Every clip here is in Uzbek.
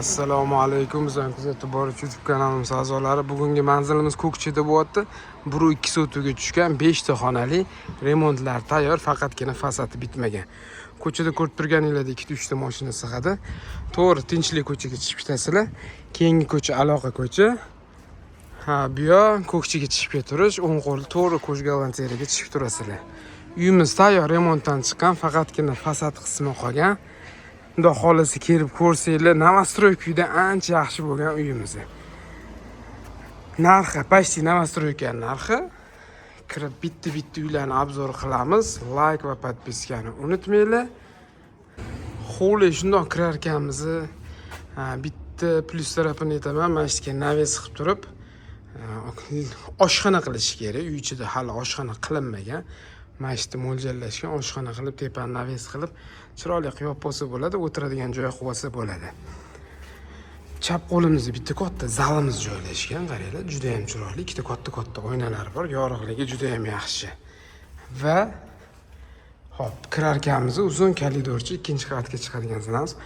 Assalomu alaykum. Bizning kuzatib boruvchi YouTube kanalimiz a'zolari. Bugungi manzilimiz Ko'kchida bo'lyapti. 1-2 sotuvga tushgan 5 ta xonali remontlar tayyor, faqatgina fasadi bitmagan. Ko'chada ko'rib turganinglardek 2-3 ta mashina sig'adi. To'g'ri Tinchlik ko'chaga chiqib ketasizlar. Keyingi ko'cha Aloqa ko'cha. Bu yoq Ko'kchiga chiqib ketirish, o'ng qo'l to'g'ri Qo'shgalanteriyaga chiqib turasizlar. Uyimiz tayyor, remontdan chiqqan, faqatgina fasad qismi qolgan. Xudo xolisi kelib ko'rsanglar, Novostroykada ancha yaxshi bo'lgan uyimiz. Narxi, почти Novostroyka narxi. Kirib bitta uylarni obzor qilamiz. Like va podpiskani unutmanglar. Xo'le shundoq kirar ekanmiz. Bitta plyus tarafini aytaman, mana shu naves qilib turib, oshxona qilish kerak. Uy ichida hali oshxona qilinmagan. Mashti mo'ljallashgan oshxona qilib, tepani naves qilib, chiroyli qilib bo'lsa bo'ladi, o'tiradigan joy qilib olsa bo'ladi. Chap qo'limizda bitta katta zalimiz joylashgan, qaranglar, juda ham chiroyli, ikkita katta oynalar bor, yorug'ligi juda ham yaxshi. Va hop, kirarkanmiz uzun koridorchi, ikkinchi qavatga chiqadigan zalimiz.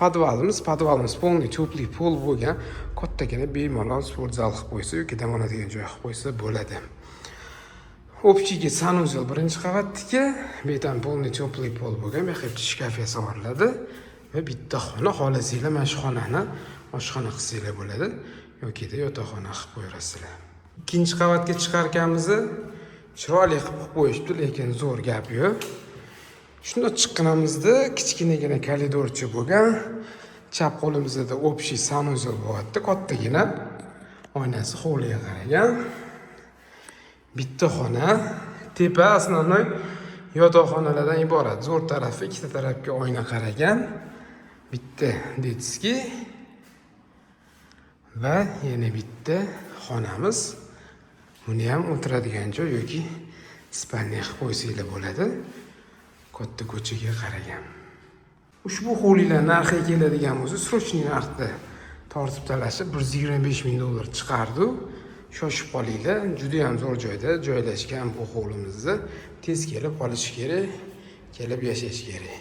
Podvalimiz полный теплый pol bo'lgan, kattagina bemalol sport zal qilib qo'ysa yoki dam oladigan joy qilib qo'ysa bo'ladi. Общийga sanuzel birinchi qavatdagi, bu yerdan полный теплый pol bo'lgan, bu yerda shkafga so'riladi va bitta xona, xohlasanglar mana shu xonani oshxona qilsanglar bo'ladi yoki yotoqxona qilib qo'yasizlar. Ikkinchi qavatga chiqarkanmiz, chiroyli qilib qo'yishibdi, lekin zo'r gap yo'q. Shunda chiqqanimizda kichkinagina koridorchi bo'lgan, chap qo'limizda общий sanuzel bo'lyapti, kattagina oynasi hovliga qaragan. Bitta xona, tepa основной yotoqxonalardan iborat. Zo'r tarafi ikkita tarafga oyna qaragan. Bitta detski va yana bitta xonamiz. Buni ham o'tiradigan joy yoki spalniya qilib qo'ysanglar bo'ladi. Katta ko'chaga qaragan. Ushbu hovlilar narxiga keladigan bo'lsa, srochniy narxda tortib talashib $125 ming chiqardi. Shoshib qolinglar, juda ham zo'r joyda joylashgan bu hovlimizni tez kelib olish kerak, kelib yashash kerak.